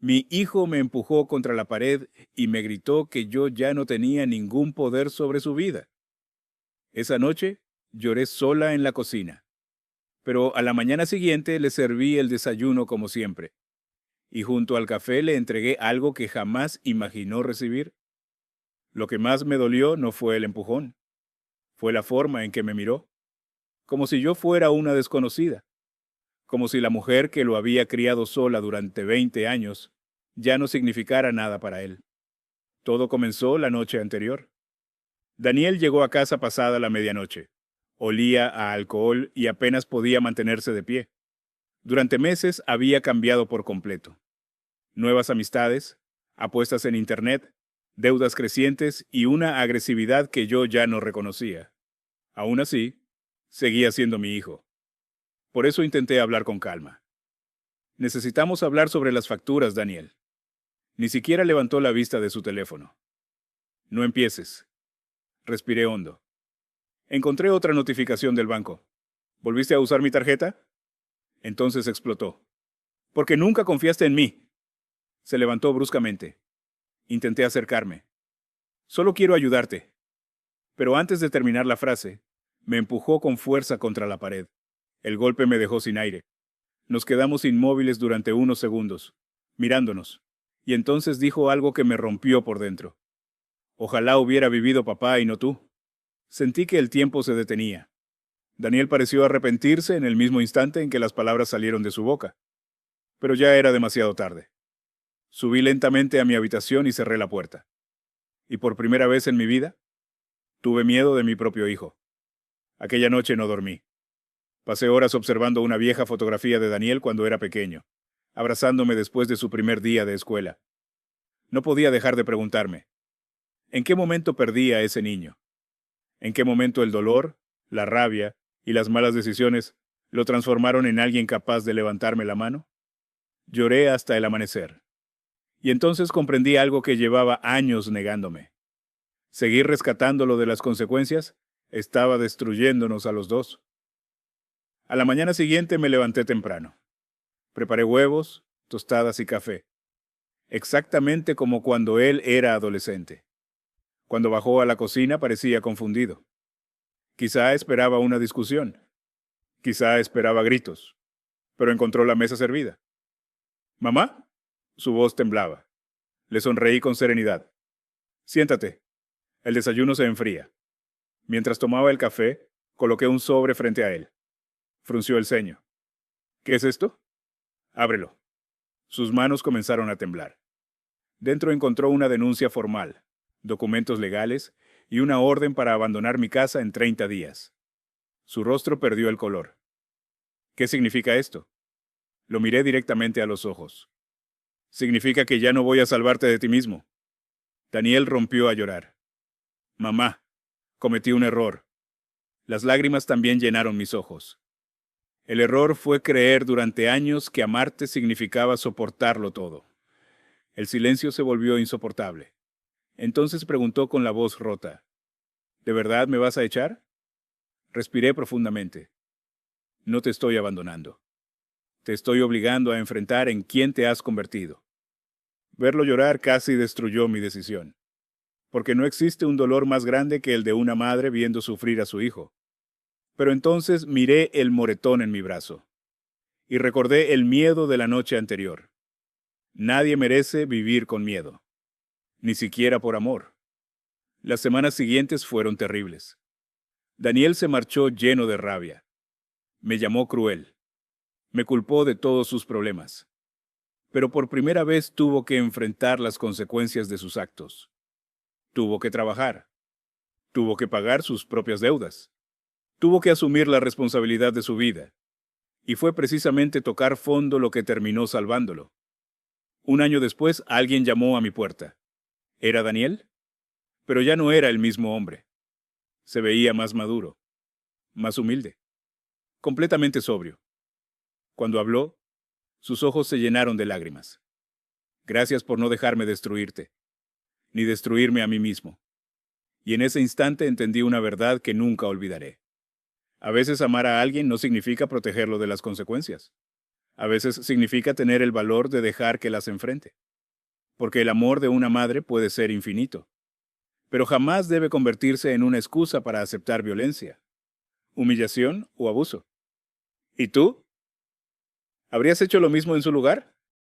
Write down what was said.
Mi hijo me empujó contra la pared y me gritó que yo ya no tenía ningún poder sobre su vida. Esa noche lloré sola en la cocina, pero a la mañana siguiente le serví el desayuno como siempre, y junto al café le entregué algo que jamás imaginó recibir. Lo que más me dolió no fue el empujón, fue la forma en que me miró, como si yo fuera una desconocida, como si la mujer que lo había criado sola durante 20 años ya no significara nada para él. Todo comenzó la noche anterior. Daniel llegó a casa pasada la medianoche. Olía a alcohol y apenas podía mantenerse de pie. Durante meses había cambiado por completo. Nuevas amistades, apuestas en Internet, deudas crecientes y una agresividad que yo ya no reconocía. Aún así, seguía siendo mi hijo. Por eso intenté hablar con calma. Necesitamos hablar sobre las facturas, Daniel. Ni siquiera levantó la vista de su teléfono. No empieces. Respiré hondo. Encontré otra notificación del banco. ¿Volviste a usar mi tarjeta? Entonces explotó. Porque nunca confiaste en mí. Se levantó bruscamente. Intenté acercarme. Solo quiero ayudarte. Pero antes de terminar la frase, me empujó con fuerza contra la pared. El golpe me dejó sin aire. Nos quedamos inmóviles durante unos segundos, mirándonos. Y entonces dijo algo que me rompió por dentro. Ojalá hubiera vivido papá y no tú. Sentí que el tiempo se detenía. Daniel pareció arrepentirse en el mismo instante en que las palabras salieron de su boca. Pero ya era demasiado tarde. Subí lentamente a mi habitación y cerré la puerta. Y por primera vez en mi vida, tuve miedo de mi propio hijo. Aquella noche no dormí. Pasé horas observando una vieja fotografía de Daniel cuando era pequeño, abrazándome después de su primer día de escuela. No podía dejar de preguntarme, ¿en qué momento perdí a ese niño? ¿En qué momento el dolor, la rabia y las malas decisiones lo transformaron en alguien capaz de levantarme la mano? Lloré hasta el amanecer. Y entonces comprendí algo que llevaba años negándome. Seguir rescatándolo de las consecuencias estaba destruyéndonos a los dos. A la mañana siguiente me levanté temprano. Preparé huevos, tostadas y café, exactamente como cuando él era adolescente. Cuando bajó a la cocina parecía confundido. Quizá esperaba una discusión, quizá esperaba gritos, pero encontró la mesa servida. ¿Mamá? Su voz temblaba. Le sonreí con serenidad. Siéntate. El desayuno se enfría. Mientras tomaba el café, coloqué un sobre frente a él. Frunció el ceño. ¿Qué es esto? Ábrelo. Sus manos comenzaron a temblar. Dentro encontró una denuncia formal, documentos legales y una orden para abandonar mi casa en 30 días. Su rostro perdió el color. ¿Qué significa esto? Lo miré directamente a los ojos. Significa que ya no voy a salvarte de ti mismo. Daniel rompió a llorar. Mamá, cometí un error. Las lágrimas también llenaron mis ojos. El error fue creer durante años que amarte significaba soportarlo todo. El silencio se volvió insoportable. Entonces preguntó con la voz rota, ¿de verdad me vas a echar? Respiré profundamente. No te estoy abandonando. Te estoy obligando a enfrentar en quién te has convertido. Verlo llorar casi destruyó mi decisión, porque no existe un dolor más grande que el de una madre viendo sufrir a su hijo. Pero entonces miré el moretón en mi brazo, y recordé el miedo de la noche anterior. Nadie merece vivir con miedo, ni siquiera por amor. Las semanas siguientes fueron terribles. Daniel se marchó lleno de rabia. Me llamó cruel. Me culpó de todos sus problemas. Pero por primera vez tuvo que enfrentar las consecuencias de sus actos. Tuvo que trabajar. Tuvo que pagar sus propias deudas. Tuvo que asumir la responsabilidad de su vida. Y fue precisamente tocar fondo lo que terminó salvándolo. Un año después, alguien llamó a mi puerta. ¿Era Daniel? Pero ya no era el mismo hombre. Se veía más maduro, más humilde, completamente sobrio. Cuando habló, sus ojos se llenaron de lágrimas. Gracias por no dejarme destruirte, ni destruirme a mí mismo. Y en ese instante entendí una verdad que nunca olvidaré. A veces amar a alguien no significa protegerlo de las consecuencias. A veces significa tener el valor de dejar que las enfrente, porque el amor de una madre puede ser infinito, pero jamás debe convertirse en una excusa para aceptar violencia, humillación o abuso. ¿Y tú? ¿Habrías hecho lo mismo en su lugar?